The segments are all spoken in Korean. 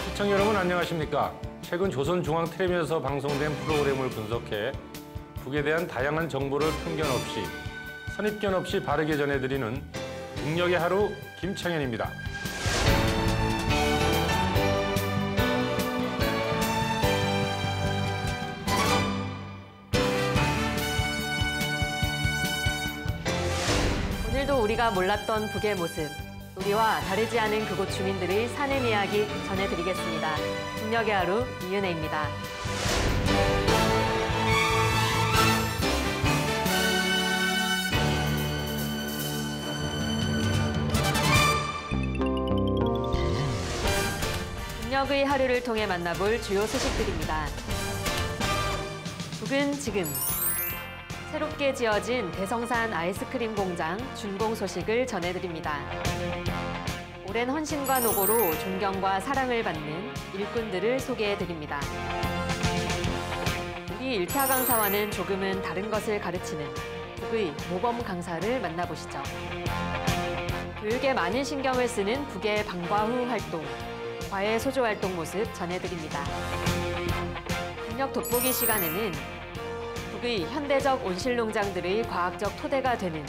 시청자 여러분 안녕하십니까? 최근 조선중앙텔레비전에서 방송된 프로그램을 분석해 북에 대한 다양한 정보를 편견 없이 선입견 없이 바르게 전해드리는 북녘의 하루 김창현입니다. 오늘도 우리가 몰랐던 북의 모습, 우리와 다르지 않은 그곳 주민들의 사는 이야기 전해드리겠습니다. 북녘의 하루 이은혜입니다. 북녘의 하루를 통해 만나볼 주요 소식들입니다. 북은 지금 새롭게 지어진 대성산 아이스크림 공장 준공 소식을 전해드립니다. 오랜 헌신과 노고로 존경과 사랑을 받는 일꾼들을 소개해드립니다. 우리 일타 강사와는 조금은 다른 것을 가르치는 북의 모범 강사를 만나보시죠. 교육에 많은 신경을 쓰는 북의 방과 후 활동, 과외 소조 활동 모습 전해드립니다. 북녘 돋보기 시간에는 북의 현대적 온실농장들의 과학적 토대가 되는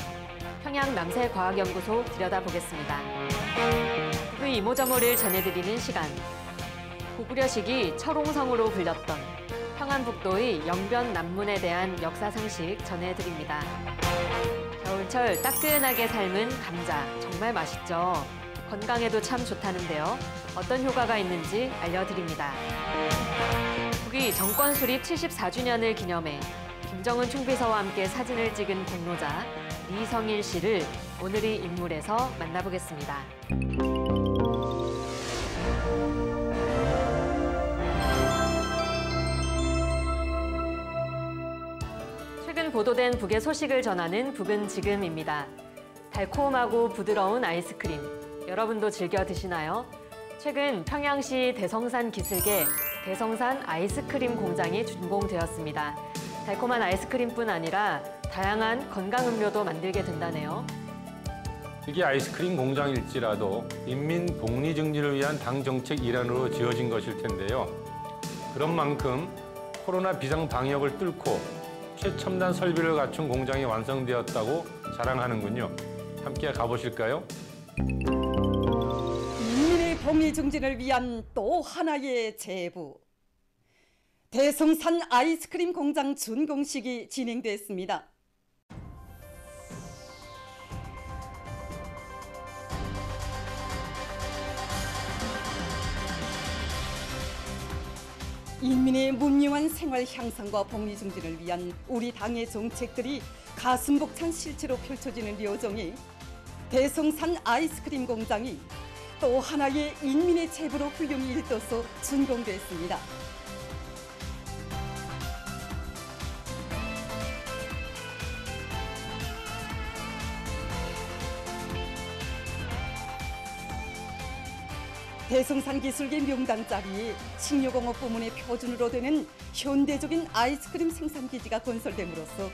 평양 남세과학연구소 들여다보겠습니다. 북의 이모저모를 전해드리는 시간, 고구려 시기 철옹성으로 불렸던 평안북도의 영변 남문에 대한 역사상식 전해드립니다. 겨울철 따끈하게 삶은 감자, 정말 맛있죠? 건강에도 참 좋다는데요. 어떤 효과가 있는지 알려드립니다. 북의 정권 수립 74주년을 기념해 김정은 총비서와 함께 사진을 찍은 공로자 이성일 씨를 오늘의 인물에서 만나보겠습니다. 최근 보도된 북의 소식을 전하는 북은 지금입니다. 달콤하고 부드러운 아이스크림, 여러분도 즐겨 드시나요? 최근 평양시 대성산 기슭에 대성산 아이스크림 공장이 준공되었습니다. 달콤한 아이스크림뿐 아니라 다양한 건강 음료도 만들게 된다네요. 이게 아이스크림 공장일지라도 인민 복리 증진을 위한 당 정책 일환으로 지어진 것일 텐데요. 그런 만큼 코로나 비상 방역을 뚫고 최첨단 설비를 갖춘 공장이 완성되었다고 자랑하는군요. 함께 가보실까요? 인민의 복리 증진을 위한 또 하나의 제부. 대성산 아이스크림 공장 준공식이 진행됐습니다. 인민의 문명한 생활 향상과 복리 증진을 위한 우리 당의 정책들이 가슴 벅찬 실체로 펼쳐지는 여정에 대성산 아이스크림 공장이 또 하나의 인민의 제부로 훌륭히 일떠서 준공됐습니다. 대성산 기술계 명당 자리에 식료공업 부문의 표준으로 되는 현대적인 아이스크림 생산기지가 건설됨으로써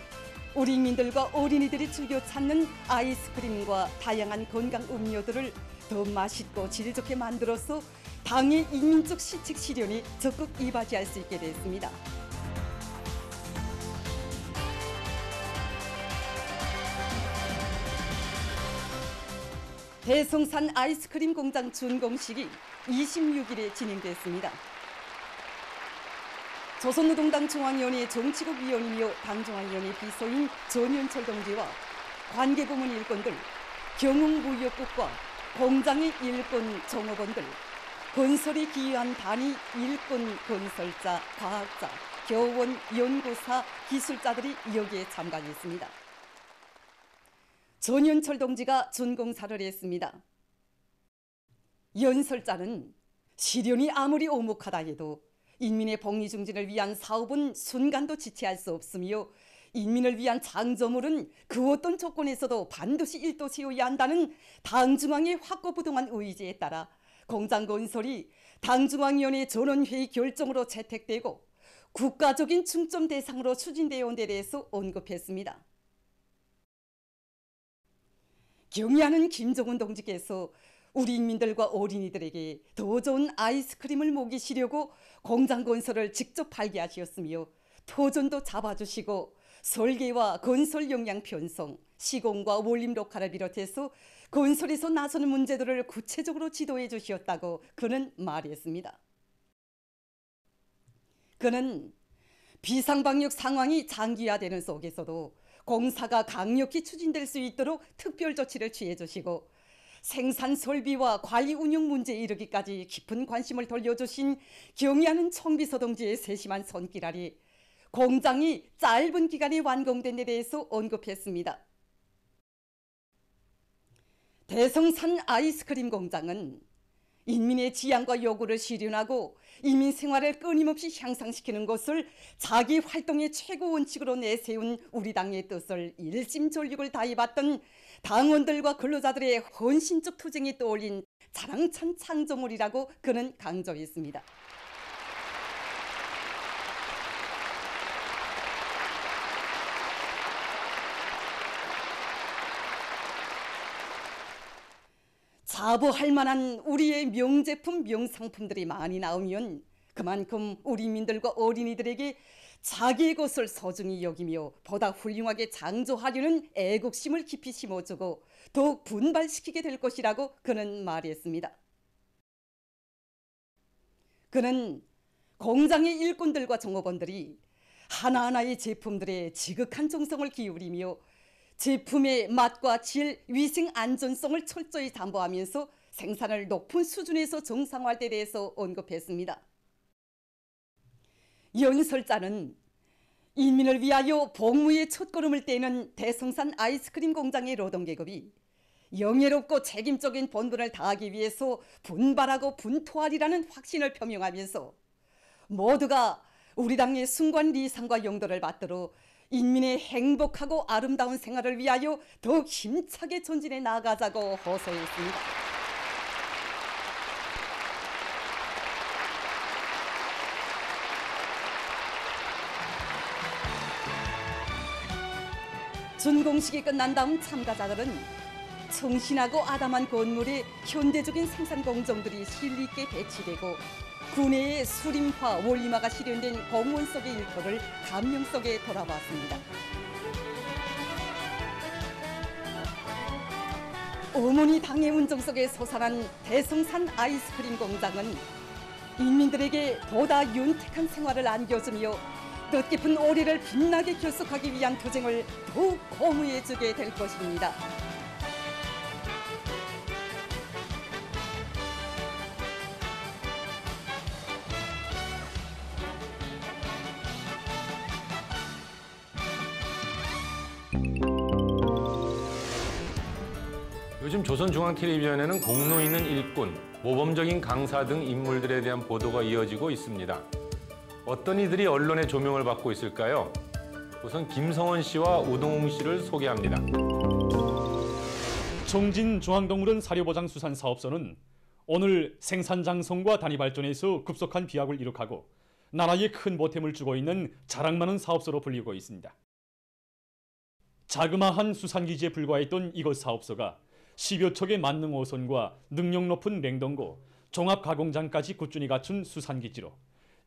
우리 인민들과 어린이들이 즐겨 찾는 아이스크림과 다양한 건강 음료들을 더 맛있고 질 좋게 만들어서 당의 인민적 시책 실현이 적극 이바지할 수 있게 됐습니다. 대성산 아이스크림 공장 준공식이 26일에 진행됐습니다. 조선노동당 중앙위원회 정치국 위원이며 당중앙위원회 비서인 전윤철 동지와 관계부문 일꾼들, 경흥무역국과 공장의 일꾼 종업원들, 건설에 기여한 단위 일꾼 건설자, 과학자, 교원, 연구사, 기술자들이 여기에 참가했습니다. 전윤철 동지가 준공사를 했습니다. 연설자는 시련이 아무리 오목하다 해도 인민의 복리 증진을 위한 사업은 순간도 지체할 수 없으며 인민을 위한 창조물은 그 어떤 조건에서도 반드시 일도 세워야 한다는 당중앙의 확고부동한 의지에 따라 공장 건설이 당중앙위원회 전원회의 결정으로 채택되고 국가적인 중점 대상으로 추진되어 온 데 대해서 언급했습니다. 경의하는 김정은 동지께서 우리 인민들과 어린이들에게 더 좋은 아이스크림을 먹이시려고 공장 건설을 직접 발기하셨으며 토전도 잡아주시고 설계와 건설 역량 편성, 시공과 원림 녹화를 비롯해서 건설에서 나서는 문제들을 구체적으로 지도해 주셨다고 그는 말했습니다. 그는 비상방역 상황이 장기화되는 속에서도 공사가 강력히 추진될 수 있도록 특별 조치를 취해 주시고 생산 설비와 관리 운영 문제에 이르기까지 깊은 관심을 돌려주신 경의하는 청비서 동지의 세심한 손길 아래 공장이 짧은 기간에 완공된 데 대해서 언급했습니다. 대성산 아이스크림 공장은 인민의 지향과 요구를 실현하고 인민 생활을 끊임없이 향상시키는 것을 자기 활동의 최고 원칙으로 내세운 우리 당의 뜻을 일심전력을 다해봤던 당원들과 근로자들의 헌신적 투쟁이 떠올린 자랑찬 창조물이라고 그는 강조했습니다. 자부할 만한 우리의 명제품, 명상품들이 많이 나오면 그만큼 우리 민들과 어린이들에게 자기의 것을 소중히 여기며 보다 훌륭하게 창조하려는 애국심을 깊이 심어주고 더욱 분발시키게 될 것이라고 그는 말했습니다. 그는 공장의 일꾼들과 종업원들이 하나하나의 제품들에 지극한 정성을 기울이며 제품의 맛과 질, 위생 안전성을 철저히 담보하면서 생산을 높은 수준에서 정상화할 때 대해서 언급했습니다. 연설자는 인민을 위하여 복무의 첫걸음을 떼는 대성산 아이스크림 공장의 노동계급이 영예롭고 책임적인 본분을 다하기 위해서 분발하고 분투하리라는 확신을 표명하면서 모두가 우리 당의 숭고한 리상과 용도를 받들어 인민의 행복하고 아름다운 생활을 위하여 더욱 힘차게 전진해 나가자고 호소했습니다. 준공식이 끝난 다음 참가자들은 청신하고 아담한 건물에 현대적인 생산 공정들이 실리 있게 배치되고 구내의 수림화, 원림화가 실현된 공원 속의 일터를 감명 속에 돌아봤습니다. 어머니 당의 운정 속에 솟아난 대성산 아이스크림 공장은 인민들에게 보다 윤택한 생활을 안겨주며 뜻깊은 올해를 빛나게 결속하기 위한 투쟁을 더욱 고무해주게 될 것입니다. 요즘 조선중앙텔레비전에는 공로 있는 일꾼, 모범적인 강사 등 인물들에 대한 보도가 이어지고 있습니다. 어떤 이들이 언론의 조명을 받고 있을까요? 우선 김성원 씨와 우동웅 씨를 소개합니다. 청진중앙동물원 사료보장수산사업소는 오늘 생산장성과 단위발전에서 급속한 비약을 이룩하고 나라에 큰 보탬을 주고 있는 자랑 많은 사업소로 불리고 있습니다. 자그마한 수산기지에 불과했던 이곳 사업소가 10여 척의 만능 어선과 능력 높은 냉동고, 종합가공장까지 꾸준히 갖춘 수산기지로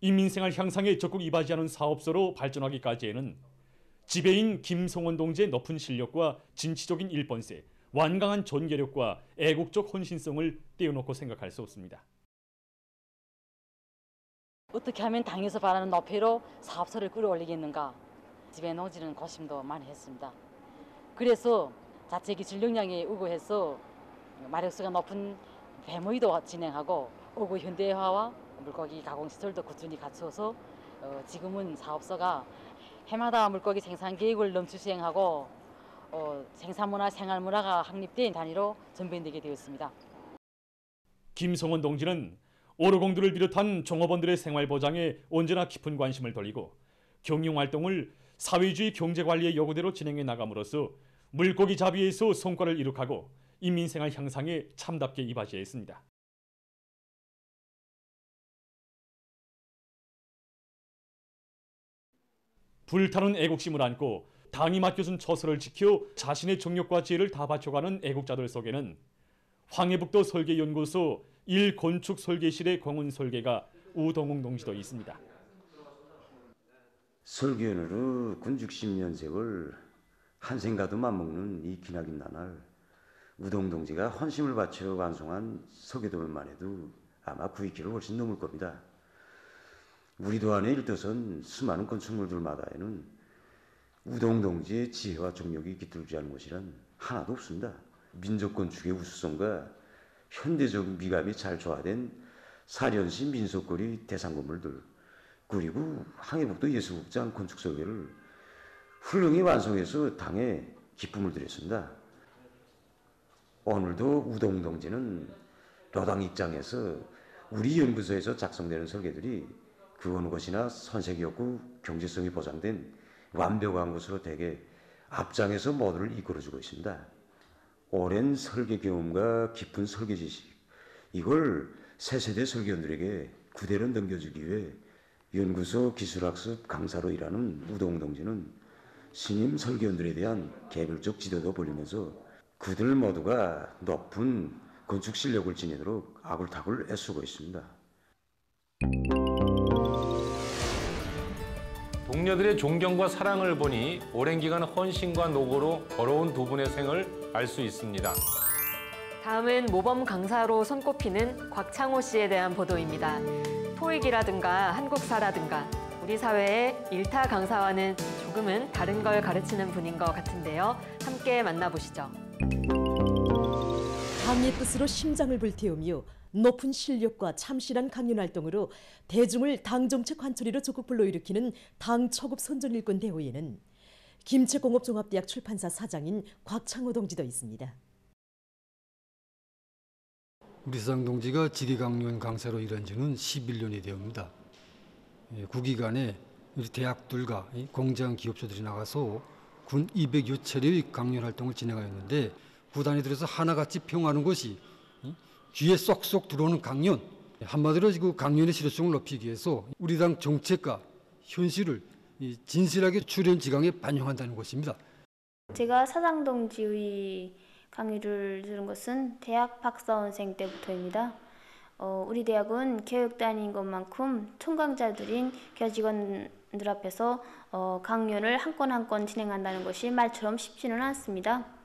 인민생활 향상에 적극 이바지하는 사업소로 발전하기까지에는 지배인 김성원 동지의 높은 실력과 진취적인 일본세, 완강한 존경력과 애국적 헌신성을 떼어놓고 생각할 수 없습니다. 어떻게 하면 당에서 바라는 높이로 사업소를 끌어올리겠는가, 지배 농지는 고심도 많이 했습니다. 그래서 자체 기술 역량에 우고해서 마력수가 높은 배모이도 진행하고 어구 현대화와 물고기 가공시설도 꾸준히 갖추어서 지금은 사업소가 해마다 물고기 생산 계획을 넘치 수행하고 생산문화, 생활문화가 확립된 단위로 전변되게 되었습니다. 김성원 동지는 오르공들을 비롯한 종업원들의 생활보장에 언제나 깊은 관심을 돌리고 경영활동을 사회주의 경제관리의 요구대로 진행해 나감으로써 물고기 잡이에서 성과를 이룩하고 인민생활 향상에 참답게 이바지했습니다. 불타는 애국심을 안고 당이 맡겨준 처소를 지켜 자신의 정력과 지혜를 다 바쳐가는 애국자들 속에는 황해북도 설계연구소 1건축설계실의 공훈 설계가 우동욱 동지도 있습니다. 설계연으로 군축 10년색을 한생가도 맞먹는 이 기나긴 나날 우동 동지가 헌심을 바쳐 완성한 설계도만 해도 아마 900km 훨씬 넘을 겁니다. 우리 도안의 일도선 수많은 건축물들마다에는 우동 동지의 지혜와 정력이 깃들지 않은 것이란 하나도 없습니다. 민족 건축의 우수성과 현대적 미감이 잘 조화된 사련시 민속거리 대상 건물들, 그리고 황해북도 예술극장 건축 설계를 훌륭히 완성해서 당에 기쁨을 드렸습니다. 오늘도 우동 동지는 로당 입장에서 우리 연구소에서 작성되는 설계들이 그 어느 것이나 선색이 없고 경제성이 보장된 완벽한 것으로 대개 앞장에서 모두를 이끌어주고 있습니다. 오랜 설계 경험과 깊은 설계 지식, 이걸 새세대 설계원들에게 그대로 넘겨주기 위해 연구소 기술학습 강사로 일하는 우동 동지는 신임 설계원들에 대한 개별적 지도도 벌이면서 그들 모두가 높은 건축 실력을 지니도록 아굴타굴 애쓰고 있습니다. 동료들의 존경과 사랑을 보니 오랜 기간 헌신과 노고로 걸어온 두 분의 생을 알 수 있습니다. 다음은 모범 강사로 손꼽히는 곽창호 씨에 대한 보도입니다. 토익이라든가 한국사라든가 우리 사회의 일타 강사와는 조금은 다른 걸 가르치는 분인 것 같은데요. 함께 만나보시죠. 당의 뜻으로 심장을 불태우며 높은 실력과 참신한 강연 활동으로 대중을 당정책 관철이로 적극 불러일으키는 당 초급 선전 일꾼 대우에는 김책공업종합대학 출판사 사장인 곽창호 동지도 있습니다. 우리 사장 동지가 직위강연 강사로 일한 지는 11년이 되옵니다. 구기간에 대학들과 공장 기업체들이 나가서 군 200여 차례의 강연 활동을 진행하였는데 구단에 들어서 하나같이 평하는 것이 귀에 쏙쏙 들어오는 강연, 한마디로 그 강연의 실효성을 높이기 위해서 우리 당 정책과 현실을 진실하게 출연지강에 반영한다는 것입니다. 제가 사장 동지의 강의를 들은 것은 대학 박사원생 때부터입니다. 우리 대학은 교육단인 것만큼 총강자들인 교직원들 앞에서 강연을 한 건 한 건 진행한다는 것이 말처럼 쉽지는 않습니다.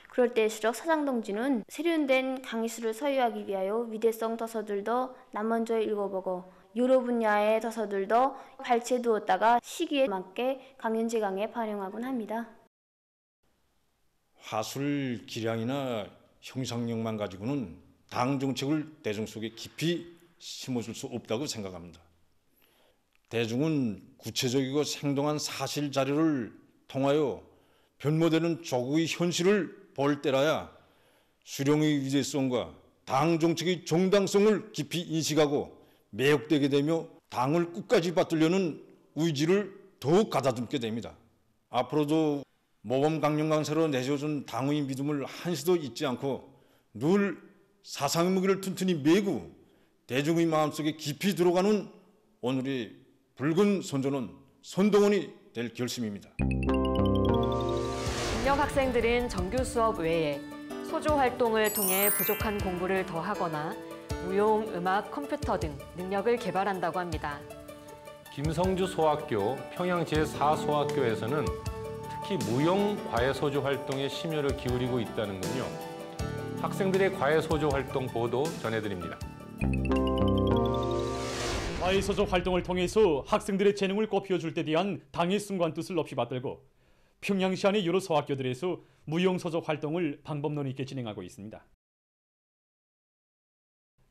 그럴 때일수록 사장 동지는 세련된 강의술을 소유하기 위하여 위대성 도서들도 남먼저 읽어보고 여러 분야의 도서들도 발췌해 두었다가 시기에 맞게 강연제강에 반영하곤 합니다. 화술 기량이나 형상력만 가지고는 당 정책을 대중 속에 깊이 심어줄 수 없다고 생각합니다. 대중은 구체적이고 생동한 사실 자료를 통하여 변모되는 조국의 현실을 볼 때라야 수령의 위대성과 당 정책의 정당성을 깊이 인식하고 매혹되게 되며 당을 끝까지 받들려는 의지를 더욱 가다듬게 됩니다. 앞으로도 모범 강연 강사로 내세워준 당의 믿음을 한시도 잊지 않고 늘 사상의 무게를 튼튼히 메고 대중의 마음속에 깊이 들어가는 오늘의 붉은 선조는 선동원이 될 결심입니다. 인력 학생들은 정규 수업 외에 소조 활동을 통해 부족한 공부를 더 하거나 무용, 음악, 컴퓨터 등 능력을 개발한다고 합니다. 김성주 소학교, 평양 제4소학교에서는 특히 무용 과외소조 활동에 심혈을 기울이고 있다는군요. 학생들의 과외소조 활동 보도 전해드립니다. 과외소조 활동을 통해서 학생들의 재능을 꽃피워줄 때 대한 당의 순간 뜻을 높이 받들고 평양시 안의 여러 소학교들에서 무용소조 활동을 방법론 있게 진행하고 있습니다.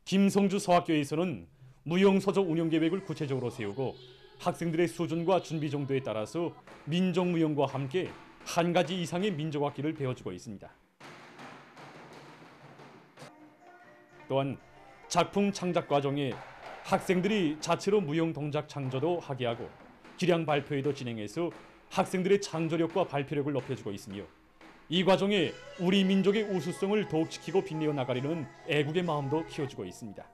김성주 소학교에서는 무용소조 운영계획을 구체적으로 세우고 학생들의 수준과 준비 정도에 따라서 민족무용과 함께 한 가지 이상의 민족악기를 배워주고 있습니다. 또한 작품 창작 과정에 학생들이 자체로 무용 동작 창조도 하게 하고 기량 발표회도 진행해서 학생들의 창조력과 발표력을 높여주고 있으며 이 과정에 우리 민족의 우수성을 더욱 지키고 빛내어 나가려는 애국의 마음도 키워주고 있습니다.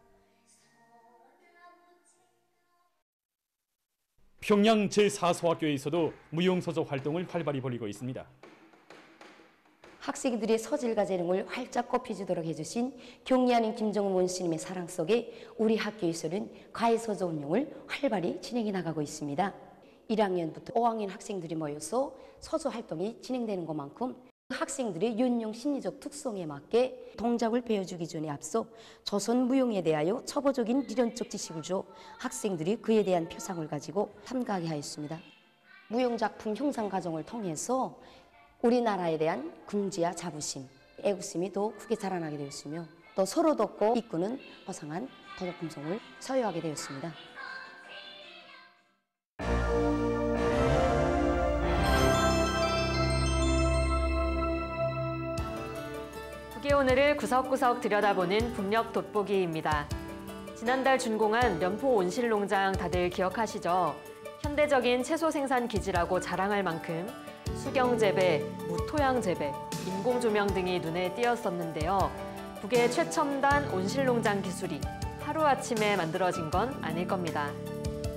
평양 제4소학교에서도 무용소조 활동을 활발히 벌이고 있습니다. 학생들의 서질과 재능을 활짝 꽃피우도록 해주신 경리하는 김정은 원스님의 사랑 속에 우리 학교에서는 과외서조 운영을 활발히 진행해 나가고 있습니다. 1학년부터 5학년 학생들이 모여서 서조 활동이 진행되는 것만큼 학생들의 연령 심리적 특성에 맞게 동작을 배워주기 전에 앞서 조선 무용에 대하여 초보적인理論적 지식을 줘 학생들이 그에 대한 표상을 가지고 참가하게 하였습니다. 무용작품 형상 과정을 통해서 우리나라에 대한 긍지와 자부심, 애국심이 더욱 크게 자라나게 되었으며 또 서로 돕고 이끄는 허상한 도덕금성을 소유하게 되었습니다. 북의 오늘을 구석구석 들여다보는 북녘 돋보기입니다. 지난달 준공한 면포 온실농장 다들 기억하시죠? 현대적인 채소 생산 기지라고 자랑할 만큼 수경재배, 무토양재배, 인공조명 등이 눈에 띄었었는데요. 북의 최첨단 온실농장 기술이 하루아침에 만들어진 건 아닐 겁니다.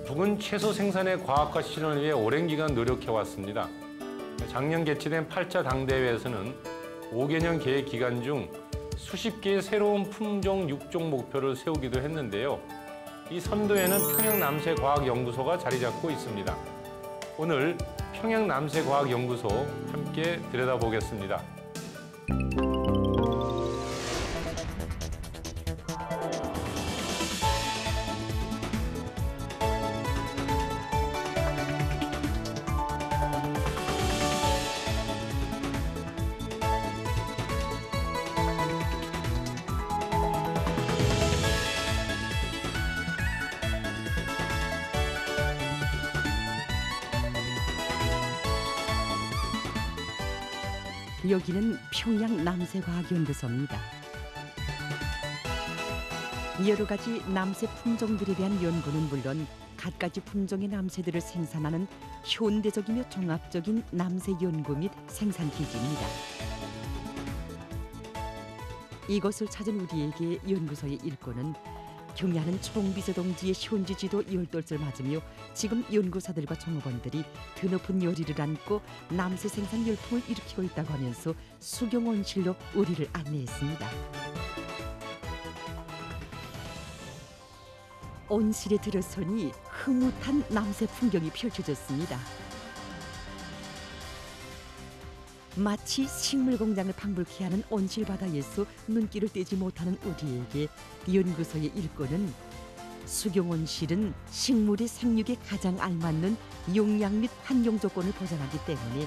북은 채소 생산의 과학화 실현을 위해 오랜 기간 노력해왔습니다. 작년 개최된 8차 당대회에서는 5개년 계획 기간 중 수십 개의 새로운 품종 육종 목표를 세우기도 했는데요. 이 선도에는 평양남새과학연구소가 자리 잡고 있습니다. 오늘 평양남새과학연구소 함께 들여다보겠습니다. 여기는 평양 남새과학연구소입니다. 여러 가지 남새 품종들에 대한 연구는 물론 갖가지 품종의 남새들을 생산하는 현대적이며 종합적인 남새 연구 및 생산 기지입니다. 이것을 찾은 우리에게 연구소의 일꾼은 경야는 총비서동지의 현지 지도 10돌을 맞으며 지금 연구사들과 종업원들이 드높은 요리를 안고 남새 생산 열풍을 일으키고 있다고 하면서 수경온실로 우리를 안내했습니다. 온실에 들어서니 흐뭇한 남새 풍경이 펼쳐졌습니다. 마치 식물 공장을 방불케 하는 온실 바다에서 눈길을 떼지 못하는 우리에게 연구소의 일꾼은 수경온실은 식물의 생육에 가장 알맞는 용량 및 환경 조건을 보장하기 때문에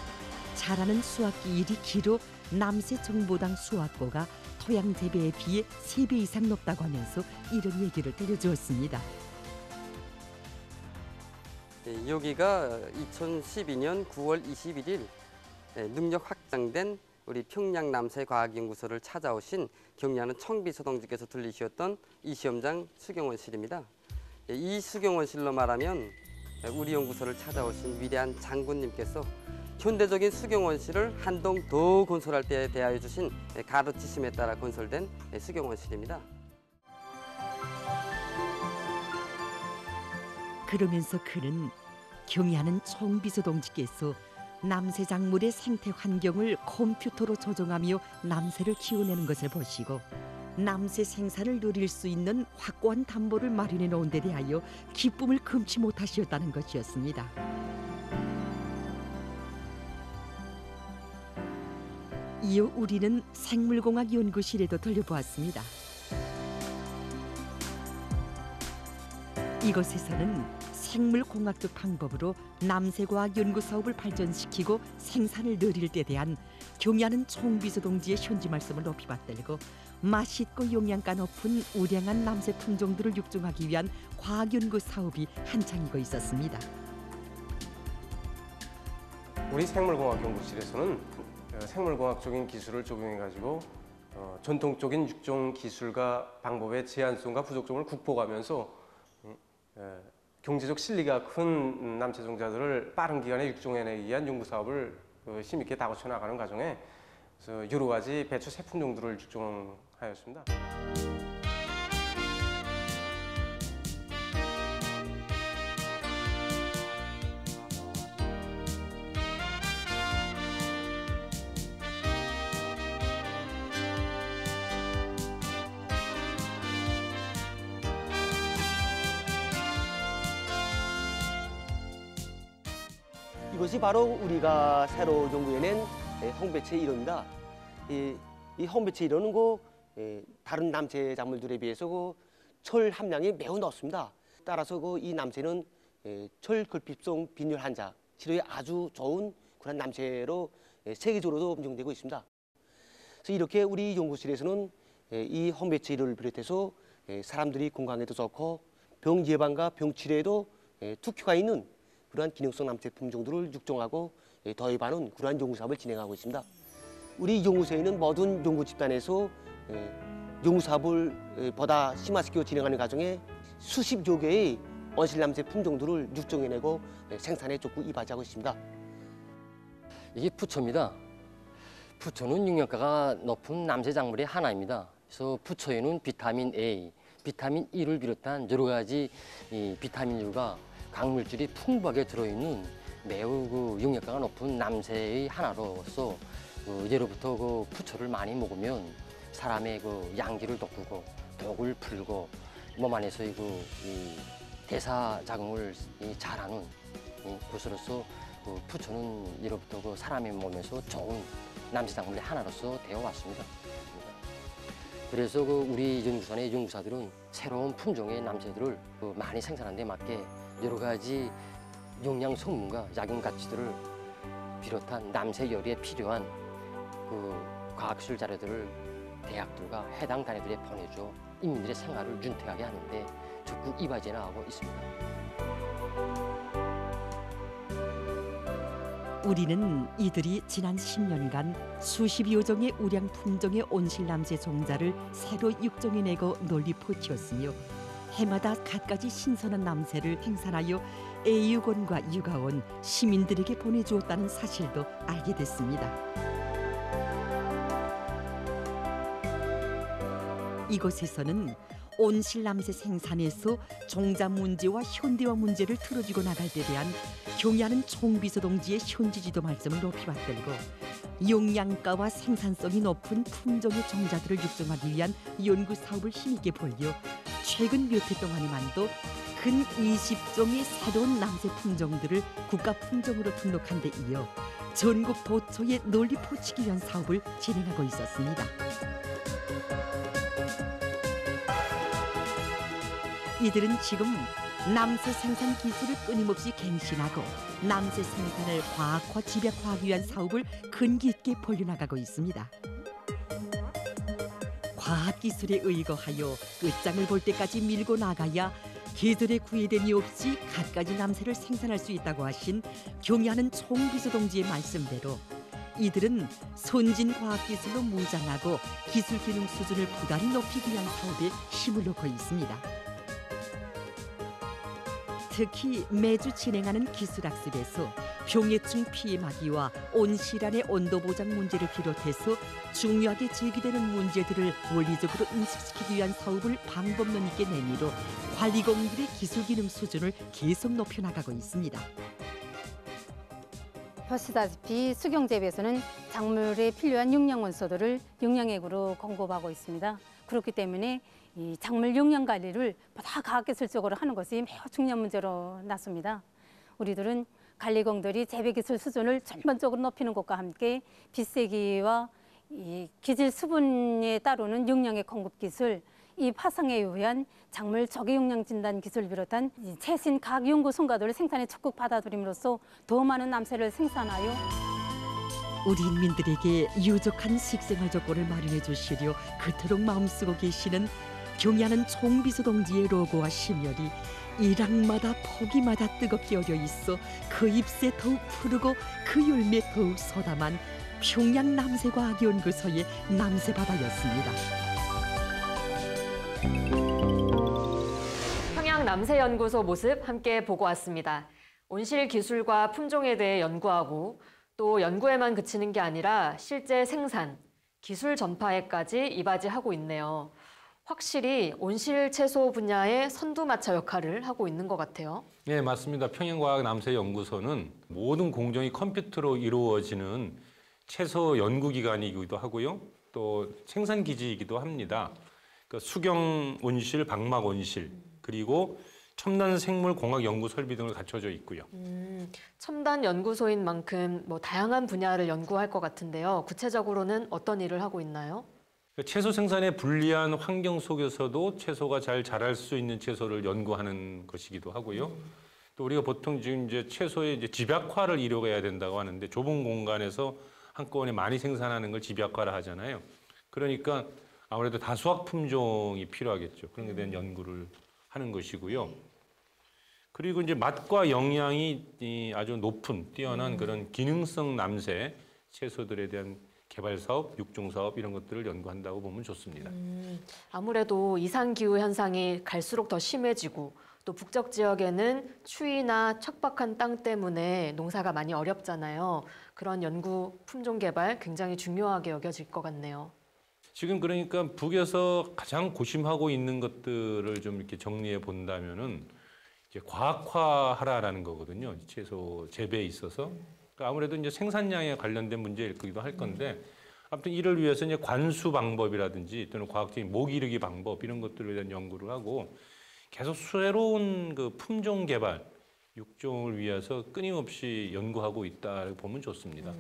자라는 수확기일이 길어 남새 정보당 수확고가 토양 재배에 비해 3배 이상 높다고 하면서 이런 얘기를 들려주었습니다. 여기가 2012년 9월 21일 능력 확장된 우리 평양 남새과학연구소를 찾아오신 경리하는 청비서동지께서 들리셨던 이 시험장 수경원실입니다. 이 수경원실로 말하면 우리 연구소를 찾아오신 위대한 장군님께서 현대적인 수경원실을 한 동 더 건설할 때에 대하여 주신 가르치심에 따라 건설된 수경원실입니다. 그러면서 그는 경의하는 총비서동지께서 남새 작물의 생태 환경을 컴퓨터로 조정하며 남새를 키워내는 것을 보시고 남새 생산을 누릴 수 있는 확고한 담보를 마련해 놓은 데 대하여 기쁨을 금치 못하시었다는 것이었습니다. 이어 우리는 생물공학 연구실에도 돌려보았습니다. 이곳에서는 생물공학적 방법으로 남새과학 연구 사업을 발전시키고 생산을 늘릴 때 대한 경의하는 총비서동지의 현지 말씀을 높이 받들고 맛있고 영양가 높은 우량한 남새 품종들을 육종하기 위한 과학연구 사업이 한창이고 있었습니다. 우리 생물공학연구실에서는 생물공학적인 기술을 적용해가지고 전통적인 육종 기술과 방법의 제한성과 부족점을 극복하면서 경제적 실리가 큰 남새종자들을 빠른 기간에 육종해내기 위한 연구 사업을 힘있게 다고쳐 나가는 과정에 여러 가지 배추 새 품종들을 육종하였습니다. 이것이 바로 우리가 새로 연구해낸 홍배채 1호입니다. 이 홍배채 1호는 다른 남새 작물들에 비해서 철 함량이 매우 높습니다. 따라서 이 남새는 철 결핍성 빈혈 환자 치료에 아주 좋은 그런 남새로 세계적으로도 인정되고 있습니다. 그래서 이렇게 우리 연구실에서는 이 홍배채 1호를 비롯해서 사람들이 건강에도 좋고 병 예방과 병 치료에도 특효가 있는 그러한 기능성 남새 품종들을 육종하고 도입하는 그러한 연구 사업을 진행하고 있습니다. 우리 연구소에는 모든 연구 집단에서 연구 사업을 보다 심화시켜 진행하는 과정에 수십여 개의 온실 남새 품종들을 육종해내고 생산에 적극 이바지하고 있습니다. 이게 부초입니다. 부초는 영양가가 높은 남새 작물의 하나입니다. 그래서 부초에는 비타민 A, 비타민 E를 비롯한 여러 가지 비타민류가 강물질이 풍부하게 들어있는 매우 영양가가 높은 남새의 하나로서 예로부터 부초를 많이 먹으면 사람의 양기를 돋구고 독을 풀고 몸 안에서 이 대사 작용을 잘하는 것으로서 부초는 예로부터 사람의 몸에서 좋은 남새 작물의 하나로서 되어 왔습니다. 그래서 우리 연구소의 연구사들은 새로운 품종의 남새들을 많이 생산하는 데 맞게 여러 가지 영양 성분과 약용 가치들을 비롯한 남새 요리에 필요한 과학술 자료들을 대학들과 해당 단위들에 보내줘 인민들의 생활을 윤택하게 하는데 적극 이바지해 나가고 있습니다. 우리는 이들이 지난 10년간 수십여 종의 우량 품종의 온실 남새 종자를 새로 육종해내고 널리 퍼치웠으며 해마다 갖가지 신선한 남새를 생산하여 애유곤과 육아원, 시민들에게 보내주었다는 사실도 알게 됐습니다. 이곳에서는 온실 남새 생산에서 종자 문제와 현대화 문제를 틀어주고 나갈 데 대한 경야는 총비서 동지의 현지지도 말씀을 높이 받들고 용량가와 생산성이 높은 품종의 종자들을 육종하기 위한 연구 사업을 힘있게 벌여 최근 몇 해 동안에만도 근 20종의 새로운 남새 품종들을 국가 품종으로 등록한 데 이어 전국 도처에 널리 퍼치기 위한 사업을 진행하고 있었습니다. 이들은 지금 남새 생산 기술을 끊임없이 갱신하고 남새 생산을 과학화, 집약화하기 위한 사업을 근기 있게 벌려나가고 있습니다. 과학기술에 의거하여 끝장을 볼 때까지 밀고 나가야 계절에 구애됨이 없이 갖가지 남새를 생산할 수 있다고 하신 경야는 총비서 동지의 말씀대로 이들은 선진 과학기술로 무장하고 기술 기능 수준을 부단히 높이기 위한 사업에 힘을 놓고 있습니다. 특히 매주 진행하는 기술학습에서 병해충 피해 막이와 온실안의 온도 보장 문제를 비롯해서 중요하게 제기되는 문제들을 원리적으로 인식시키기 위한 사업을 방법론 있게 내밀어 관리공들의 기술 기능 수준을 계속 높여나가고 있습니다. 보시다시피 수경재배에서는 작물에 필요한 영양 원소들을 영양액으로 공급하고 있습니다. 그렇기 때문에 이 작물 영양 관리를 보다 과학기술적으로 하는 것이 매우 중요한 문제로 났습니다. 우리들은 관리공들이 재배기술 수준을 전반적으로 높이는 것과 함께 빛세기와 이 기질 수분에 따르는 영양액 공급 기술, 이 화상에 의한 작물 적의 영양 진단 기술을 비롯한 최신 과학 연구 성과들을 생산에 적극 받아들임으로써 더 많은 남새를 생산하여 우리 인민들에게 유족한 식생활 조건을 마련해 주시려 그토록 마음쓰고 계시는 경야는 총비서 동지의 로고와 심혈이 일학마다 포기마다 뜨겁게 어려 있어 그 잎새 더욱 푸르고 그 열매 더욱 소담한 평양 남새과학연구소의 남새바다였습니다. 평양 남새연구소 모습 함께 보고 왔습니다. 온실 기술과 품종에 대해 연구하고 또 연구에만 그치는 게 아니라 실제 생산, 기술 전파에까지 이바지하고 있네요. 확실히 온실 채소 분야의 선두마차 역할을 하고 있는 것 같아요. 네, 맞습니다. 평양과학남새연구소는 모든 공정이 컴퓨터로 이루어지는 채소 연구기관이기도 하고요. 또 생산기지이기도 합니다. 그러니까 수경 온실, 방막 온실, 그리고 첨단 생물 공학 연구 설비 등을 갖춰져 있고요. 첨단 연구소인 만큼 뭐 다양한 분야를 연구할 것 같은데요. 구체적으로는 어떤 일을 하고 있나요? 채소 생산에 불리한 환경 속에서도 채소가 잘 자랄 수 있는 채소를 연구하는 것이기도 하고요. 또 우리가 보통 지금 이제 채소의 이제 집약화를 이루어야 된다고 하는데 좁은 공간에서 한꺼번에 많이 생산하는 걸 집약화를 하잖아요. 그러니까 아무래도 다수학 품종이 필요하겠죠. 그런 데 대한 연구를 하는 것이고요. 그리고 이제 맛과 영양이 아주 높은 뛰어난 그런 기능성 남새 채소들에 대한 개발 사업, 육종 사업 이런 것들을 연구한다고 보면 좋습니다. 아무래도 이상 기후 현상이 갈수록 더 심해지고 또 북쪽 지역에는 추위나 척박한 땅 때문에 농사가 많이 어렵잖아요. 그런 연구 품종 개발 굉장히 중요하게 여겨질 것 같네요. 지금 그러니까 북에서 가장 고심하고 있는 것들을 좀 이렇게 정리해 본다면은 이제 과학화하라라는 거거든요. 채소 재배에 있어서. 그러니까 아무래도 이제 생산량에 관련된 문제일 거기도 할 건데 아무튼 이를 위해서 이제 관수 방법이라든지 또는 과학적인 목 이르기 방법 이런 것들에 대한 연구를 하고 계속 새로운 그 품종 개발 육종을 위해서 끊임없이 연구하고 있다고 보면 좋습니다.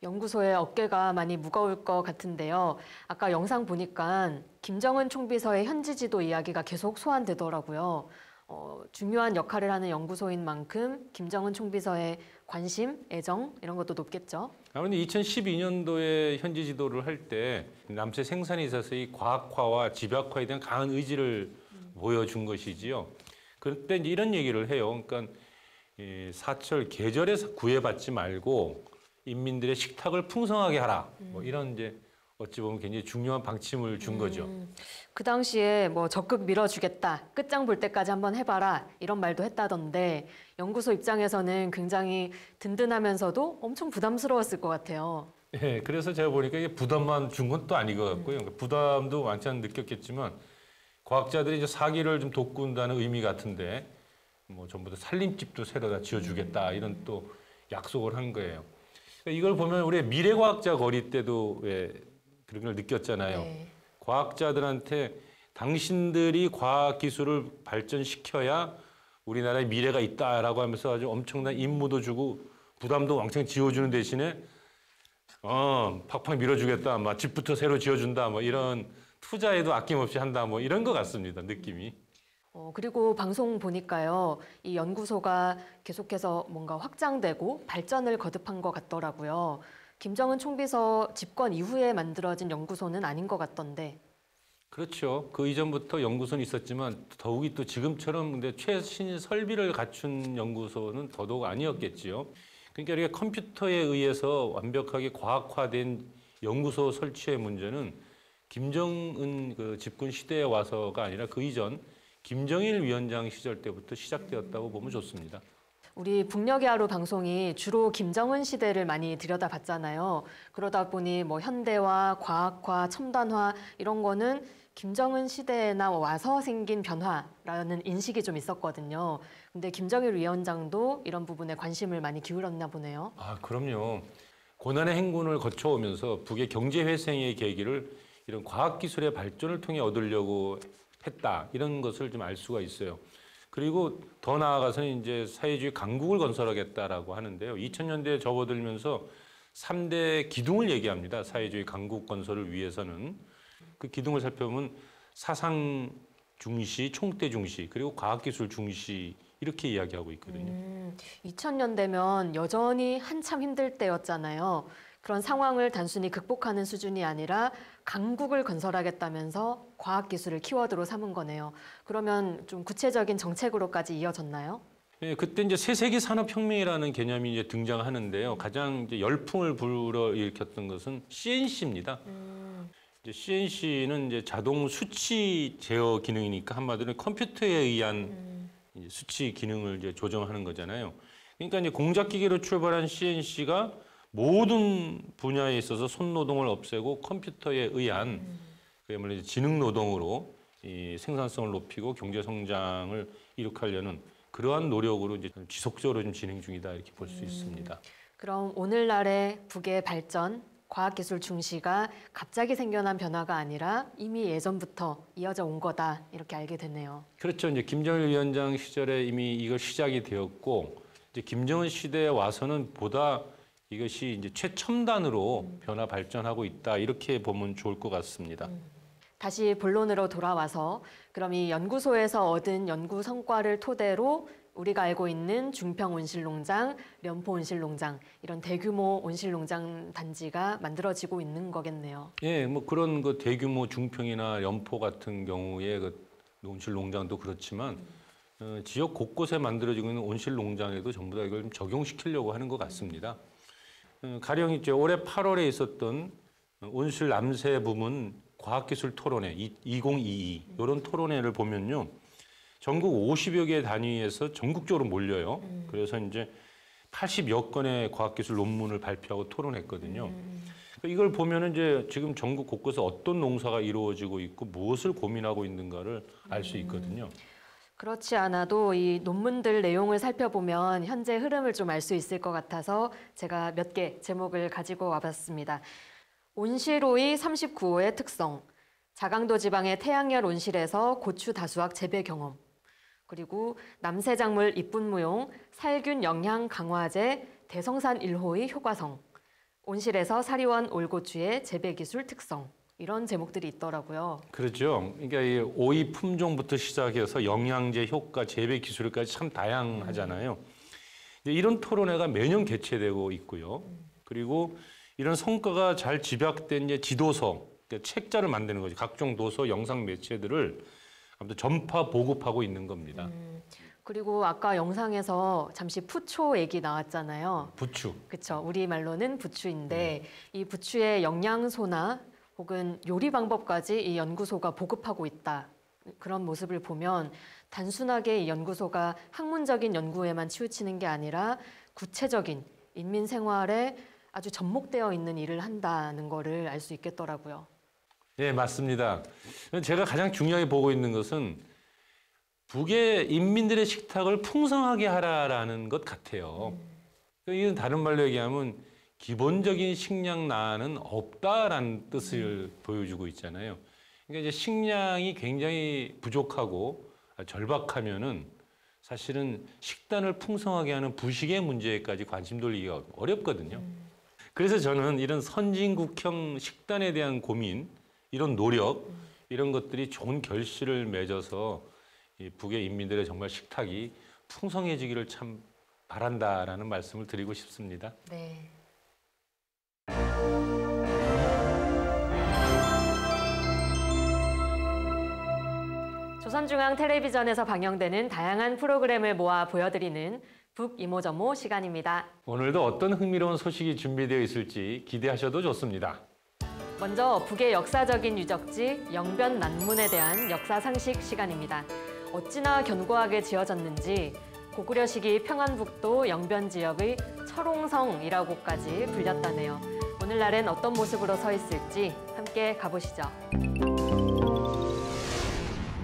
연구소의 어깨가 많이 무거울 것 같은데요. 아까 영상 보니까 김정은 총비서의 현지 지도 이야기가 계속 소환되더라고요. 중요한 역할을 하는 연구소인 만큼 김정은 총비서의 관심, 애정 이런 것도 높겠죠. 아무래도 2012년도에 현지 지도를 할 때 남새 생산에 있어서 이 과학화와 집약화에 대한 강한 의지를 보여준 것이지요. 그때 이제 이런 얘기를 해요. 그러니까 이 사철 계절에서 구애받지 말고 인민들의 식탁을 풍성하게 하라. 뭐 이런 이제 어찌 보면 굉장히 중요한 방침을 준 거죠. 그 당시에 뭐 적극 밀어주겠다, 끝장 볼 때까지 한번 해봐라 이런 말도 했다던데 연구소 입장에서는 굉장히 든든하면서도 엄청 부담스러웠을 것 같아요. 예, 그래서 제가 보니까 이게 부담만 준 건 또 아닌 것 같고요. 그러니까 부담도 많지 않게 느꼈겠지만 과학자들이 이제 사기를 좀 돋군다는 의미 같은데 뭐 전부 다 살림집도 새로 다 지어주겠다 이런 또 약속을 한 거예요. 그러니까 이걸 보면 우리 미래과학자 거리 때도 왜 그런 걸 느꼈잖아요. 네. 과학자들한테 당신들이 과학기술을 발전시켜야 우리나라의 미래가 있다라고 하면서 아주 엄청난 임무도 주고 부담도 왕창 지어주는 대신에 팍팍 밀어주겠다, 막 집부터 새로 지어준다, 뭐 이런 투자에도 아낌없이 한다, 뭐 이런 것 같습니다, 느낌이. 그리고 방송 보니까요, 이 연구소가 계속해서 뭔가 확장되고 발전을 거듭한 것 같더라고요. 김정은 총비서 집권 이후에 만들어진 연구소는 아닌 것 같던데. 그렇죠. 그 이전부터 연구소는 있었지만 더욱이 또 지금처럼 근데 최신 설비를 갖춘 연구소는 더더욱 아니었겠지요. 그러니까 우리가 컴퓨터에 의해서 완벽하게 과학화된 연구소 설치의 문제는 김정은 그 집권 시대에 와서가 아니라 그 이전 김정일 위원장 시절 때부터 시작되었다고 보면 좋습니다. 우리 북녘의 하루 방송이 주로 김정은 시대를 많이 들여다봤잖아요. 그러다 보니 뭐 현대화, 과학화, 첨단화 이런 거는 김정은 시대나 와서 생긴 변화라는 인식이 좀 있었거든요. 근데 김정일 위원장도 이런 부분에 관심을 많이 기울였나 보네요. 아, 그럼요. 고난의 행군을 거쳐오면서 북의 경제 회생의 계기를 이런 과학기술의 발전을 통해 얻으려고 했다. 이런 것을 좀 알 수가 있어요. 그리고 더 나아가서는 이제 사회주의 강국을 건설하겠다라고 하는데요. 2000년대에 접어들면서 3대 기둥을 얘기합니다. 사회주의 강국 건설을 위해서는. 그 기둥을 살펴보면 사상 중시, 총대 중시, 그리고 과학기술 중시 이렇게 이야기하고 있거든요. 2000년대면 여전히 한참 힘들 때였잖아요. 그런 상황을 단순히 극복하는 수준이 아니라 강국을 건설하겠다면서 과학기술을 키워드로 삼은 거네요. 그러면 좀 구체적인 정책으로까지 이어졌나요? 네, 그때 이제 새세기 산업혁명이라는 개념이 이제 등장하는데요. 가장 이제 열풍을 불러일으켰던 것은 CNC입니다. 이제 CNC는 이제 자동 수치 제어 기능이니까 한마디로 컴퓨터에 의한 이제 수치 기능을 이제 조정하는 거잖아요. 그러니까 이제 공작기계로 출발한 CNC가 모든 분야에 있어서 손노동을 없애고 컴퓨터에 의한 그야말로 지능 노동으로 이 생산성을 높이고 경제 성장을 이룩하려는 그러한 노력으로 이제 지속적으로 좀 진행 중이다 이렇게 볼 수 있습니다. 그럼 오늘날의 북의 발전, 과학기술 중시가 갑자기 생겨난 변화가 아니라 이미 예전부터 이어져 온 거다 이렇게 알게 됐네요. 그렇죠. 이제 김정일 위원장 시절에 이미 이거 시작이 되었고 이제 김정은 시대에 와서는 보다 이것이 이제 최첨단으로 변화 발전하고 있다 이렇게 보면 좋을 것 같습니다. 다시 본론으로 돌아와서 그럼 이 연구소에서 얻은 연구 성과를 토대로 우리가 알고 있는 중평 온실농장, 련포 온실농장 이런 대규모 온실농장 단지가 만들어지고 있는 거겠네요. 예, 뭐 그런 그 대규모 중평이나 련포 같은 경우에 그 온실농장도 그렇지만 지역 곳곳에 만들어지고 있는 온실농장에도 전부 다 이걸 좀 적용시키려고 하는 것 같습니다. 가령 이제 올해 8월에 있었던 온실 남새 부문 과학기술 토론회 2022 이런 토론회를 보면요. 전국 50여 개 단위에서 전국적으로 몰려요. 그래서 이제 80여 건의 과학기술 논문을 발표하고 토론했거든요. 이걸 보면은 이제 지금 전국 곳곳에 어떤 농사가 이루어지고 있고 무엇을 고민하고 있는가를 알 수 있거든요. 그렇지 않아도 이 논문들 내용을 살펴보면 현재 흐름을 좀 알 수 있을 것 같아서 제가 몇 개 제목을 가지고 와봤습니다. 온실오이 39호의 특성, 자강도 지방의 태양열 온실에서 고추 다수학 재배 경험, 그리고 남새작물 이뿐무용 살균 영양 강화제 대성산 1호의 효과성, 온실에서 사리원 올고추의 재배 기술 특성 이런 제목들이 있더라고요. 그렇죠. 그러니까 이 오이 품종부터 시작해서 영양제 효과, 재배 기술까지 참 다양하잖아요. 이런 토론회가 매년 개최되고 있고요. 그리고 이런 성과가 잘 집약된 이제 지도서, 그러니까 책자를 만드는 거죠. 각종 도서, 영상 매체들을 아무튼 전파 보급하고 있는 겁니다. 그리고 아까 영상에서 잠시 부초 얘기 나왔잖아요. 부추. 그렇죠. 우리말로는 부추인데 이 부추의 영양소나 혹은 요리 방법까지 이 연구소가 보급하고 있다. 그런 모습을 보면 단순하게 이 연구소가 학문적인 연구에만 치우치는 게 아니라 구체적인 인민 생활에 아주 접목되어 있는 일을 한다는 거를 알 수 있겠더라고요. 네, 맞습니다. 제가 가장 중요하게 보고 있는 것은 북의 인민들의 식탁을 풍성하게 하라라는 것 같아요. 이건 다른 말로 얘기하면 기본적인 식량난은 없다라는 뜻을 보여주고 있잖아요. 그러니까 이제 식량이 굉장히 부족하고 절박하면은 사실은 식단을 풍성하게 하는 부식의 문제까지 관심 돌리기가 어렵거든요. 그래서 저는 이런 선진국형 식단에 대한 고민, 이런 노력, 이런 것들이 좋은 결실을 맺어서 이 북의 인민들의 정말 식탁이 풍성해지기를 참 바란다라는 말씀을 드리고 싶습니다. 네. 조선중앙 텔레비전에서 방영되는 다양한 프로그램을 모아 보여드리는 북이모저모 시간입니다. 오늘도 어떤 흥미로운 소식이 준비되어 있을지 기대하셔도 좋습니다. 먼저 북의 역사적인 유적지 영변난문에 대한 역사상식 시간입니다. 어찌나 견고하게 지어졌는지 고구려 시기 평안북도 영변 지역의 철옹성이라고까지 불렸다네요. 오늘날엔 어떤 모습으로 서 있을지 함께 가보시죠.